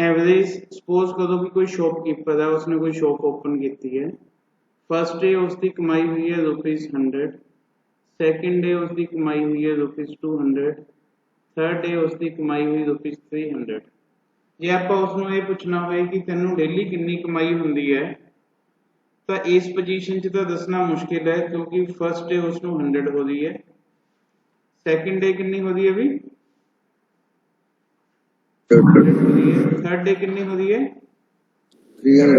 Average suppose करो कि कोई शॉपकीपर है, उसने कोई शॉप ओपन की है। फर्स्ट डे उसकी कमाई हुई है ₹100, सैकेंड डे उसकी कमाई हुई है ₹200, थर्ड डे उसकी कमाई हुई ₹300। जे आप उसनों ये पूछना होए कि तेनों डेली कितनी कमाई होंदी है, तो इस पोजीशन च तो दसना मुश्किल है, क्योंकि फर्स्ट डे उसनों 100 हो रही है, सैकेंड डे कितनी हो रही है भी 100 हो रही है, थर्ड डे कितनी हो रही है 300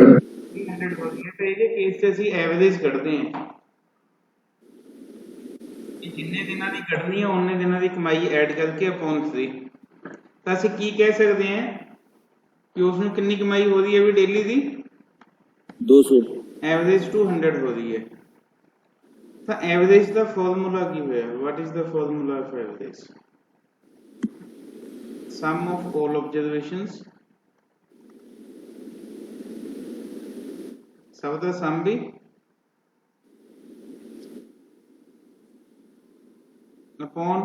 हो रही है। तो ये केस से ਅਸੀਂ एवरेज ਕੱਢਦੇ ਹਾਂ ਕਿ ਜਿੰਨੇ ਦਿਨਾਂ ਦੀ ਕੱਢਣੀ ਹੈ ਉਹਨੇ ਦਿਨਾਂ ਦੀ ਕਮਾਈ ਐਡ ਕਰਕੇ ਅਪੋਨ 3। ਤਾਂ ਅਸੀਂ ਕੀ ਕਹਿ ਸਕਦੇ ਹਾਂ ਕਿ ਉਸ ਨੂੰ ਕਿੰਨੀ ਕਮਾਈ ਹੋ ਰਹੀ ਹੈ ਵੀ ਡੇਲੀ ਦੀ 200, एवरेज 200 हो रही है। तो एवरेज का फॉर्मूला की होया, what is the formula of average? Sum of all observations, सब का सम भी upon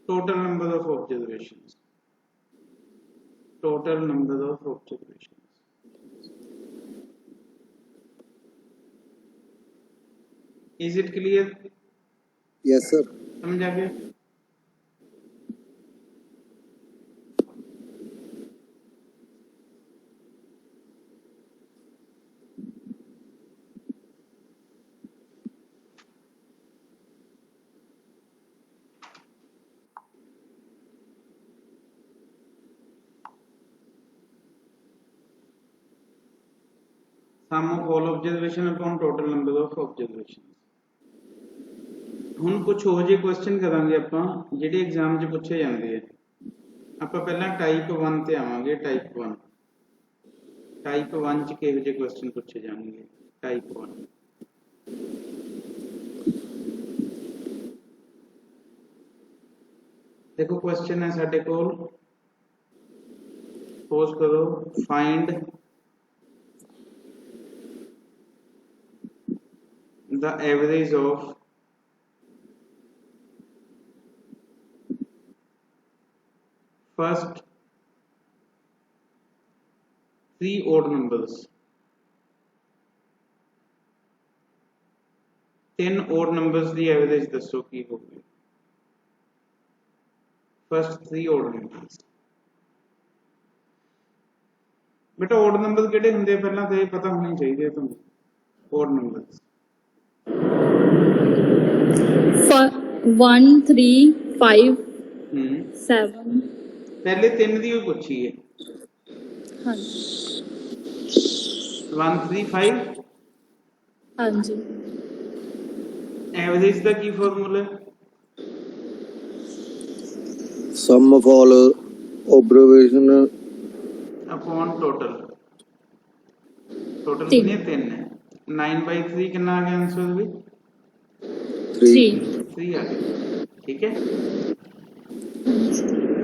total number of observations, total number of observations. Is it clear? Yes sir. समझ आ गया? Sum of all observation upon total number of observation. ਹੁਣ ਕੁਝ ਹੋ ਜੇ ਕੁਐਸਚਨ ਕਰਾਂਗੇ ਆਪਾਂ ਜਿਹੜੇ ਐਗਜ਼ਾਮ 'ਚ ਪੁੱਛੇ ਜਾਂਦੇ ਆ। ਆਪਾਂ ਪਹਿਲਾਂ ਟਾਈਪ 1 ਤੇ ਆਵਾਂਗੇ। ਟਾਈਪ 1 'ਚ ਕਿਹੋ ਜਿਹੇ ਕੁਐਸਚਨ ਪੁੱਛੇ ਜਾਣਗੇ? ਟਾਈਪ 1 देखो क्वेश्चन है साडे कोल, सपोज करो find the average of first 3 odd numbers, 3 odd numbers की एवरेज दसो की होगी? First 3 odd numbers। बेटा odd numbers किहड़े हुंदे पहला तो ये पता होने चाहिए तुहानूं। odd numbers 1 3 5 7। पहले 3 दी भी पूछी है। हाँ 1 3 5। हाँ जी। एवरेज का की formula? Sum of all observation upon total. Total कितने 3 है। 9/3 कितना आ गया आंसर भी 3 आ गया। ठीक है,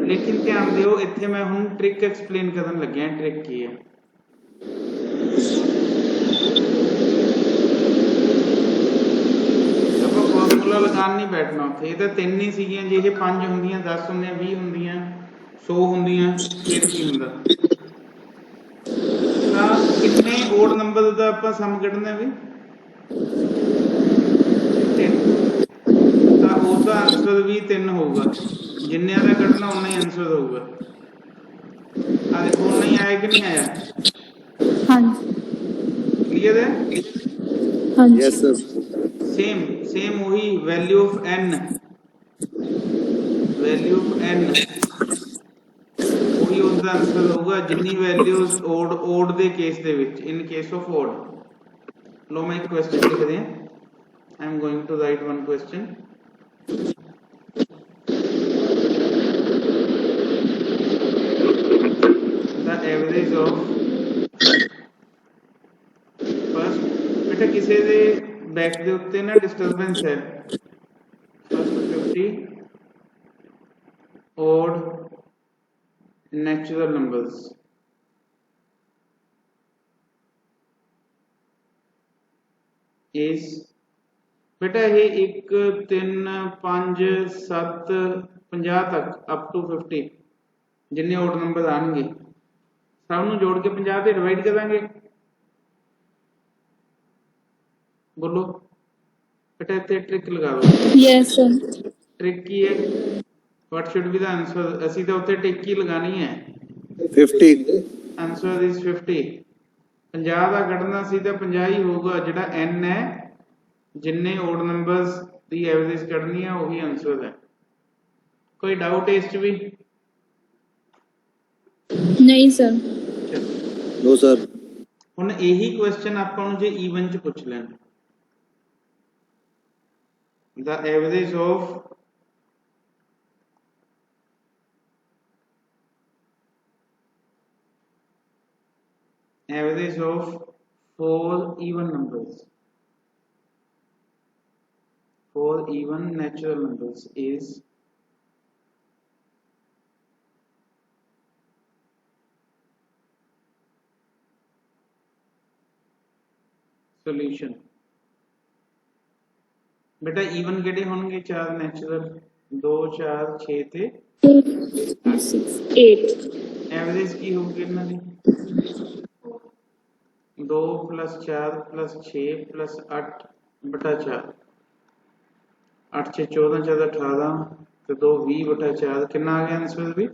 लेकिन ध्यान दियो इत्थे मैं हुण ट्रिक एक्सप्लेन करन लग्या। ट्रिक की है? ਆਪਾਂ ਫਾਰਮੂਲਾ ਲਗਾਉਣ ਨਹੀਂ ਬੈਠਣਾ ਉੱਥੇ। ਇਹ ਤਾਂ 3 ਹੀ ਸੀਗੀਆਂ, ਜੇ ਇਹ 5 ਹੁੰਦੀਆਂ 10 ਹੁੰਦੀਆਂ 20 ਹੁੰਦੀਆਂ 100 ਹੁੰਦੀਆਂ ਫਿਰ ਕੀ ਹੁੰਦਾ? ਤਾਂ ਕਿੰਨੇ ਓਡ ਨੰਬਰ ਦਾ ਆਪਾਂ ਸਮ ਕੱਢਣਾ ਵੀ 3, ਤਾਂ ਉਹਦਾ ਆਨਸਰ ਵੀ 3 ਹੋਊਗਾ। ਜਿੰਨਿਆਂ ਦਾ ਕੱਢਣਾ ਉਨਾ ਹੀ ਆਨਸਰ ਹੋਊਗਾ। ਆ ਦੇਖੋ ਉਨਾ ਹੀ ਆਇਆ ਕਿ ਨਹੀਂ आया? हाँ क्लियर है? हाँ यस सर। सेम वही value of n, value of n वही उसका आंसर होगा जिन्नी वैल्यूज ओड दे केस दे विच। इन केस ऑफ ओड लो मैं एक क्वेश्चन लिख दें। I am going to write one question. The average of first, बेटा किसी दे बैक दे उत्ते ना डिस्टर्बेंस है। First 50 odd natural numbers is, बेटा ये 1 3 5 7 50 तक अप टू 50 जिन्ने ओड नंबर आएंगे सब नूं जोड़ के 50 से डिवाइड करांगे। बोलो बेटा इत्थे ट्रिक लगा दो। yes sir, ट्रिक की है what should be the answer, ਅਸੀਂ ਤਾਂ ਉੱਥੇ ਟਿਕ ਹੀ ਲਗਾਣੀ ਹੈ। 50. Answer is 50। 50 ਦਾ ਕੱਢਣਾ ਸੀ ਤਾਂ 50 ਹੀ ਹੋਊਗਾ, ਜਿਹੜਾ n ਹੈ ਜਿੰਨੇ ਓਡ ਨੰਬਰਸ ਦੀ ਐਵਰੇਜ ਕੱਢਣੀ ਹੈ ਉਹੀ ਆਂਸਰ ਹੈ। ਕੋਈ ਡਾਊਟ ਇਸ ਚ ਵੀ? नहीं sir, No, sir. ਹੁਣ ਇਹੀ ਕੁਐਸਚਨ ਆਪਾਂ ਨੂੰ ਜੇ ਈਵਨ ਚ ਪੁੱਛ ਲੈਣ, the average of four even numbers, four even natural numbers is solution। बेटा even ਕਿਹੜੇ ਹੋਣਗੇ? 4 ਨੈਚੁਰਲ, 2 4 6 ਤੇ 6 8 ਐਵਰੇਜ ਕੀ ਹੋਊਗੀ ਇਹਨਾਂ ਦੀ? 2 + 4 + 6 + 8 बटा 4, 8 6 14 14 18 ਤੇ 2 20 बटा 4 ਕਿੰਨਾ ਆ ਗਿਆ ਆਨਸਰ ਵੀ?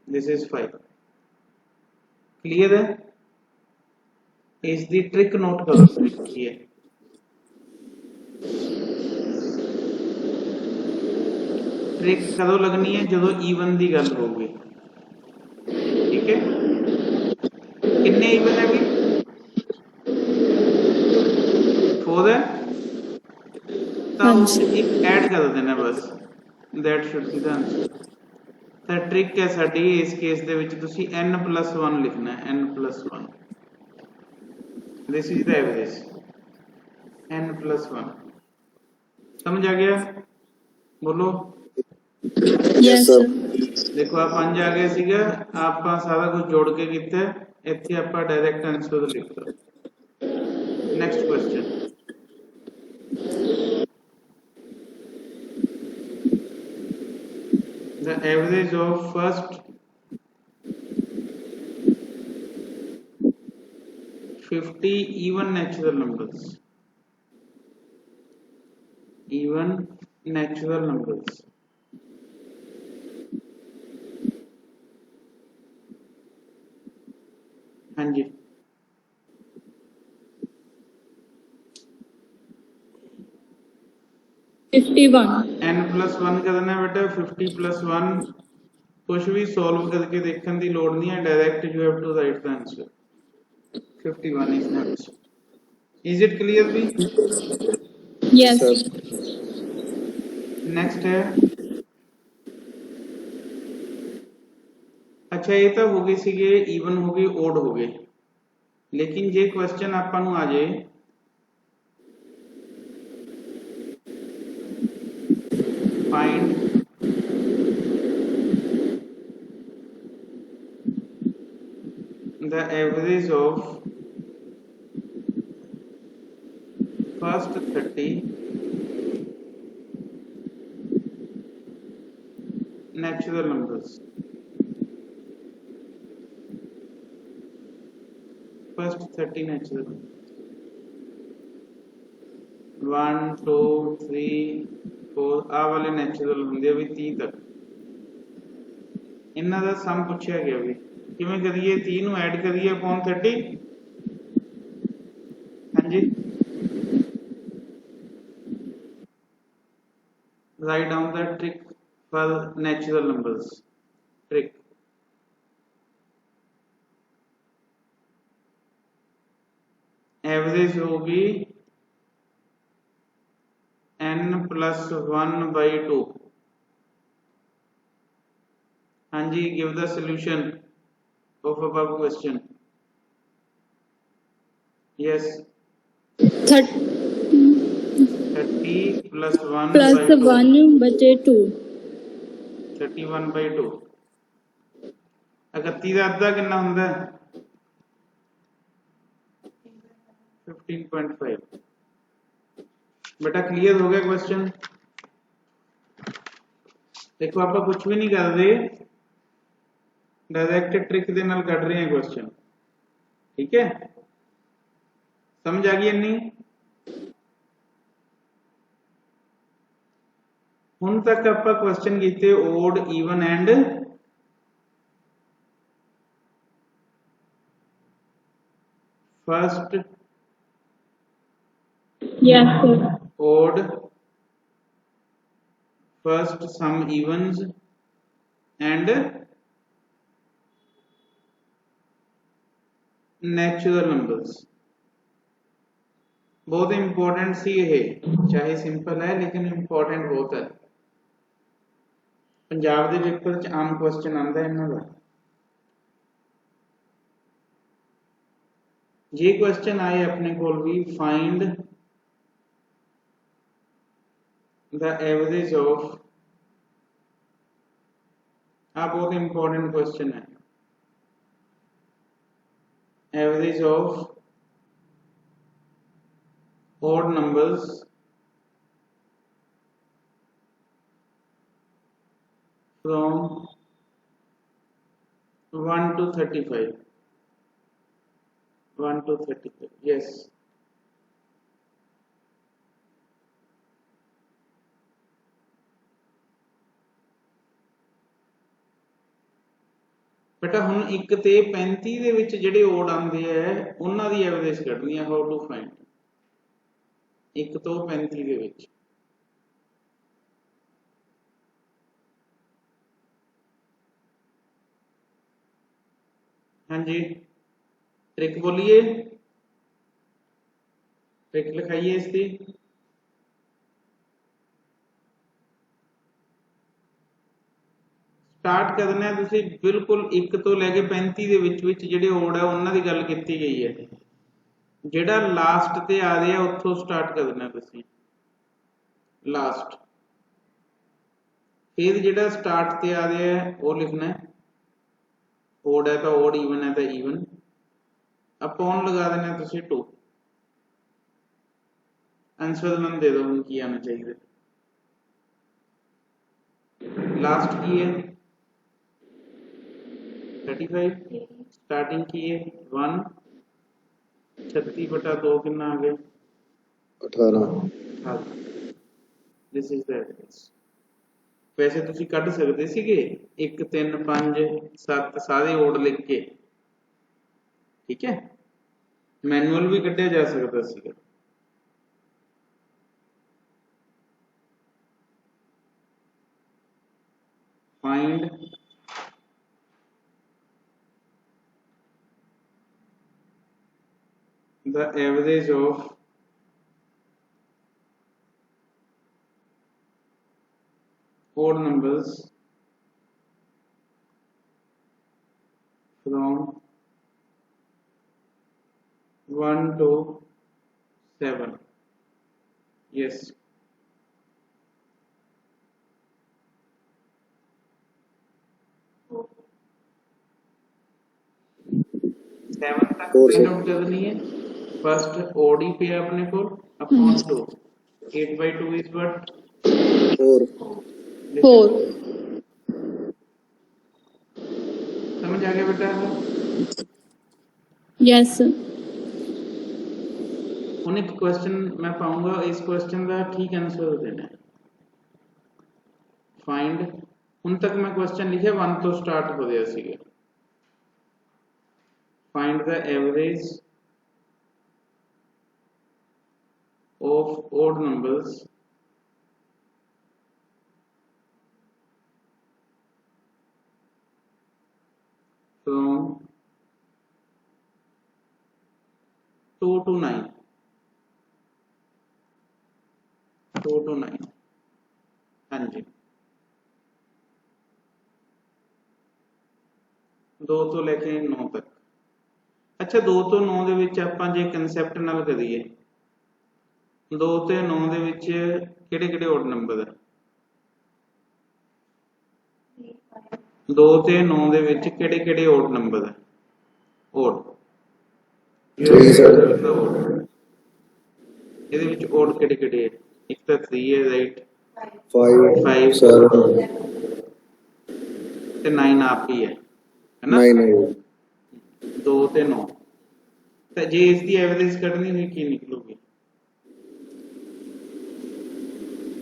This is 5। क्लियर है? इस दी ट्रिक नोट करो, ट्रिक की है। ट्रिक कदों लगनी है? जो ईवन की गल होगी। ठीक है, किन्ने ईवन है भी? 4 है तो एक ऐड कर देना बस, that should be the answer. तो ट्रिक है साडी इस केस दे विच तुसी n+1 लिखना है, n+1। This is the average n+1। समझ आ गया? बोलो yes sir, देखो आप 5 आ गया सीगा, आप सारा कुछ जोड़ के किया, इत्थे आप डायरेक्ट आंसर लिख दो। Next question, the average of first 50 even natural numbers, even natural numbers, हाँ जी 51 n+1 करना है बेटा। 50 + 1 कुछ भी सॉल्व करके देखने की लोड़ नहीं है, direct you have to write the answer. 51 is next. Is it clear भी? yes Sir. नेक्स्ट है, अच्छा ये तो हो गई सीगे ईवन हो गई, ओड हो गए, लेकिन जे क्वेश्चन आपां नूं आ जाए find the average of first 30 natural numbers, first 30 natural numbers, 1 2 3 4 आ वाले नेचुरल होंगे भी 30 तक, इन्हां दा सम पूछा गया भी किवें करिए? 30 नूं ऐड करिए अपॉन 30। हाँ जी, right down the trick for natural numbers. Trick average होगी n+1/2। हाँ जी, give the solution of above question। yes 30 30 + 1 plus by 2 1 बचे 2 31/2। 31 ਦਾ ਅੱਧਾ ਕਿੰਨਾ ਹੁੰਦਾ ਹੈ? 15.5। बेटा क्लियर हो गया क्वेश्चन? देखो आप कुछ भी नहीं कर रहे, डायरेक्ट ट्रिक दे नाल कढ रहे हैं क्वेश्चन, ठीक है, समझ आ गई नहीं? हुण तक आपां क्वेश्चन कीते odd even and first Yes, sir. odd, first some evens and natural numbers। बहुत इंपॉर्टेंट सी ये, चाहे सिंपल है लेकिन इंपॉर्टेंट बहुत है। पंजाब के पेपर च आम क्वेश्चन आता है इन्हां दा। ये क्वेश्चन आए अपने कोल भी, फाइंड द एवरेज ऑफ, आ बहुत इंपॉर्टेंट क्वेश्चन है, average of odd numbers from 1 to 35, 1 to 35, yes। बेटा हुण 1 ते 35 ਦੇ ਵਿੱਚ ਜਿਹੜੇ ਓਡ ਆਉਂਦੇ ਆ ਉਹਨਾਂ ਦੀ ਐਵਰੇਜ ਕੱਢਣੀ ਆ, ਹਾਊ ਟੂ ਫਾਈਂਡ 1 ਤੋਂ 35 ਦੇ ਵਿੱਚ। हाँ जी, ट्रिक बोलिए, ट्रिक लिखाइए इसकी। स्टार्ट करना है तुसी बिल्कुल 1 ਤੋਂ ਲੈ ਕੇ 35 ਦੇ ਵਿੱਚ ਜਿਹੜੇ ਓਡ ਹੈ ਉਹਨਾਂ ਦੀ ਗੱਲ ਕੀਤੀ ਗਈ ਹੈ, ਜਿਹੜਾ ਲਾਸਟ ਤੇ ਆ ਰਿਹਾ ਉੱਥੋਂ ਸਟਾਰਟ ਕਰਨਾ ਤੁਸੀਂ, ਲਾਸਟ, फिर ਜਿਹੜਾ ਸਟਾਰਟ ਤੇ ਆ ਰਿਹਾ ਹੈ ਉਹ ਲਿਖਣਾ है, ओड है तो ओड, ईवन है तो ईवन, अपॉन लगा देना तुसी 2। आंसर मैंने दे दो हम की आना चाहिए। लास्ट की है 35, स्टार्टिंग की है 1, 36/2 कितना आ गया 18। This is the average. वैसे तुसी कढ सकते सीगे 1 3 5 7 सारे ओड लिख के, ठीक है, मैनुअल भी कढ़िया जा सकता सीगा। Find the average of odd numbers from 1 to 7, yes। 7 तक नोट करनी है। फर्स्ट ओड ही पे अपने को अपॉन 2, 8/2 इज व्हाट 4। 4। समझ आ गया बेटा? Yes, sir. हुण एक क्वेश्चन मैं पाऊंगा, इस क्वेश्चन का ठीक आंसर देना है। फाइंड, हुण तक मैं क्वेश्चन लिखे 1 तो स्टार्ट हो गया सीगा। Find the average of odd numbers from 2 to 9, 2 to 9, हाँ जी, 2 ਤੋਂ ਲੈ ਕੇ 9 तक। अच्छा 2 ਤੋਂ 9 ਦੇ ਵਿੱਚ ਆਪਾਂ ਜੇ ਕਨਸੈਪਟ ਨਾਲ ਕਰੀਏ, 2 ਤੇ 9 ਦੇ ਵਿੱਚ ਕਿਹੜੇ ਕਿਹੜੇ ਓਡ ਨੰਬਰ ਹੈ? 2 ਤੇ 9 ਦੇ ਵਿੱਚ ਕਿਹੜੇ ਕਿਹੜੇ ਓਡ ਨੰਬਰ ਹੈ? ਓਡ 3 ਸਰ। ਇਹਦੇ ਵਿੱਚ ਓਡ ਕਿਹੜੇ ਕਿਹੜੇ ਹੈ? ਇੱਕ ਤਾਂ 3 ਹੈ, ਰਾਈਟ, 5 5 7 ਤੇ 9 ਆਪ ਹੀ ਹੈ। है ना 9 है 2 ਤੇ 9 ਤੇ ਜੇ ਇਸ ਦੀ ਐਵਰੇਜ ਕੱਢਣੀ ਹੋਈ ਕੀ ਨਿਕਲੂਗੀ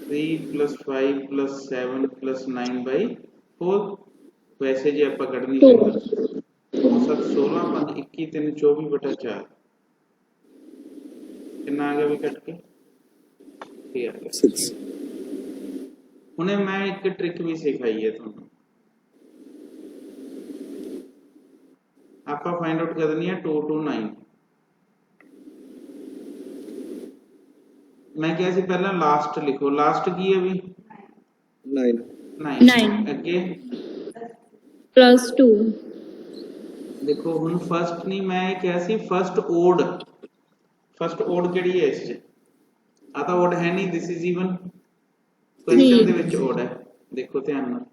3 plus 5 plus 7 plus 9 by 4 वैसे जे ਆਪਾਂ ਕੱਢਣੀ Two. ਹੋਈ 7 16 5 21 3 24 ਬਟਾ 4 ਕਿੰਨਾ ਆ ਗਿਆ ਵੀ ਕੱਟ ਕੇ ਇਹ ਆ ਗਿਆ 6 ਹੁਣੇ ਮੈਂ ਇੱਕ ਟ੍ਰਿਕ ਵੀ ਸਿਖਾਈ ਹੈ ਤੁਹਾਨੂੰ ਆਪਾਂ ਫਾਈਂਡ ਆਊਟ ਕਰਨੀ ਹੈ 2 to 9 मैं क्या सी पहला लास्ट लिखो लास्ट की है भी 9 Nine. अगे plus 2. देखो हुन फर्स्ट नहीं मैं क्या सी फर्स्ट ओड केड़ी है इस च आ तो ओड है नहीं दिस इज इवन क्वेश्चन दे विच ओड है देखो ध्यान नाल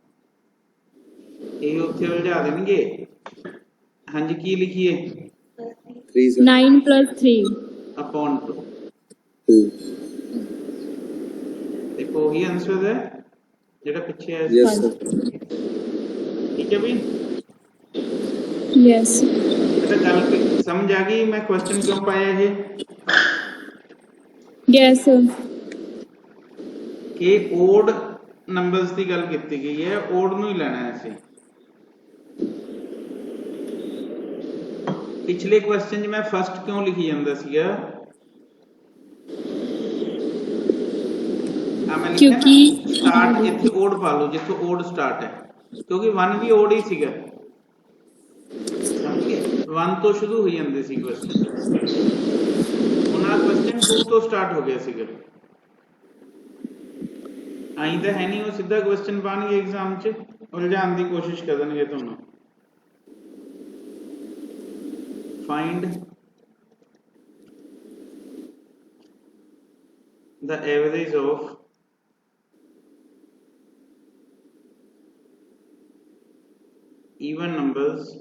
ये उत्थे उलझा देणगे हां जी की लिखिए 3 सर 9 plus 3. अपॉन 2 2 देखो वही आंसर है जेड़ा पीछे है यस सर ठीक है भाई Yes. बेटा गल समझ आ गई मैं क्वेश्चन क्यों पाया ये Yes, sir. कि ओड नंबर्स की गल की गई है ओड नूं ही लेना है ਅਸੀਂ पिछले क्वेश्चन मैं फर्स्ट क्यों लिखी ਜਾਂਦਾ ਸੀਗਾ क्योंकि स्टार्ट इथे ओड पा लो जिथों ओड स्टार्ट है क्योंकि 1 भी ओड ही ਸੀਗਾ समझ गए 1 तो शुरू हो ਜਾਂਦੇ ਸੀ क्वेश्चन ਉਹਨਾਂ क्वेश्चन 2 ਤੋਂ स्टार्ट हो गया ਸੀਗਾ ਆਈ ਤਾਂ ਹੈ ਨਹੀਂ ਉਹ ਸਿੱਧਾ क्वेश्चन ਪਾਣਗੇ एग्जाम 'ਚ ਉਲਝਾਉਣ ਦੀ ਕੋਸ਼ਿਸ਼ ਕਰਨਗੇ ਤੁਹਾਨੂੰ find the average of even numbers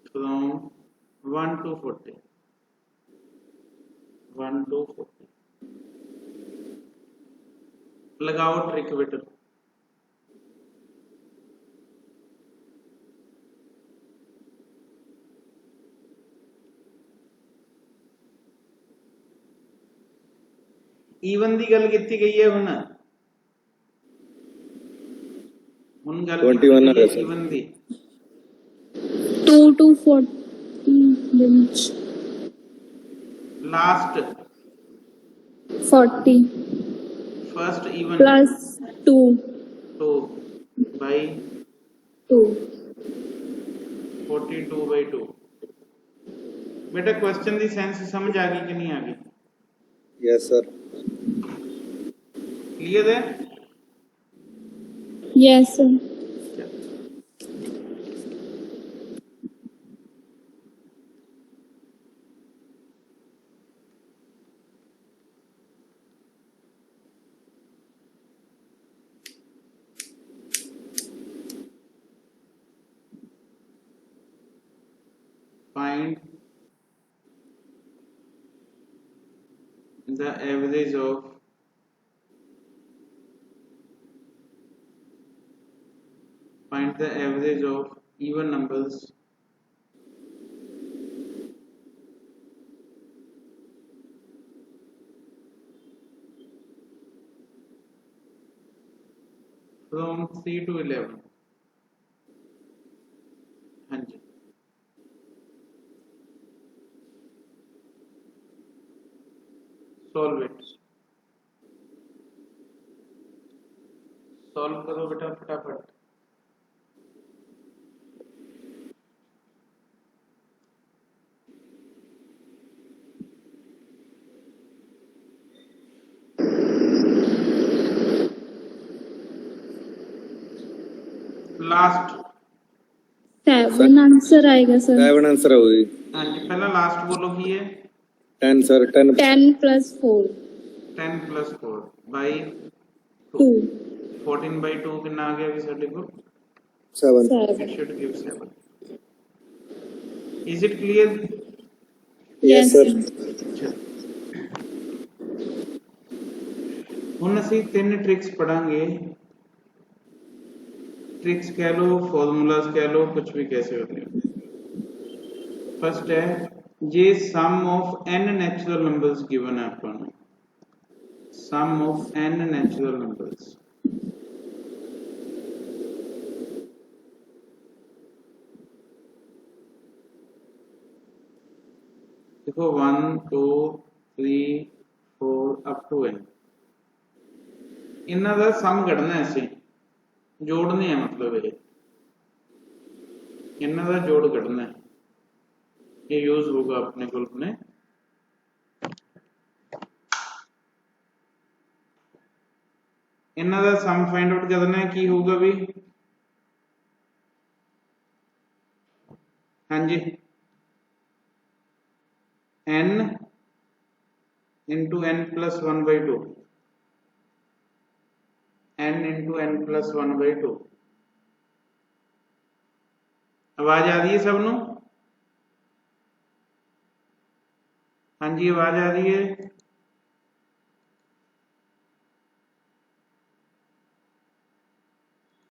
from 1 to 40 1 to 40 लगाओ ट्रिक बेटा ਈਵਨ ਦੀ ਗੱਲ ਕੀਤੀ ਗਈ ਹੈ ਹੁਣ ਗੱਲ 21 ਹੈ sir even the 2 to 40. Last 40 first even plus 2. 2 by 2. 42 by 2 बेटा क्वेश्चन दी सेंस समझ आ गई कि नहीं आ गई यस सर क्लियर है Yes, sir. find the average of even numbers from 3 to 11 हाँ जी solve it solve करो बेटा फटाफट लास्ट 7 आंसर आएगा सर. 7 आंसर होगी हाँ जी पहला लास्ट बोलो की है 10 sir 10 10 plus 4. 10 plus 4 by 2. 14 by 2 कितना आ गया भी साडे को 7 it should give 7 is it clear yes sir अच्छा हुण असीं 3 ट्रिक्स पढ़ांगे। ट्रिक्स कह लो, फॉर्मूलाज कह लो, कुछ भी कह सकते हो। फर्स्ट है, जे sum of n natural numbers given है अपन नूं, sum of n natural numbers, देखो 1 2 3 4 अप टू n, इन्हां दा सम कढना है, असीं जोड़ने हैं, मतलब ये इन्हां दा जोड़ कढना है, ये यूज होगा अपने को अपने इन्हां दा सम फाइंड आउट करना है। की होगा भी, हाँ जी, n into n plus 1/2, n into n plus 1/2। आवाज आ रही है सब नूं? हाँ जी, आवाज आ रही है?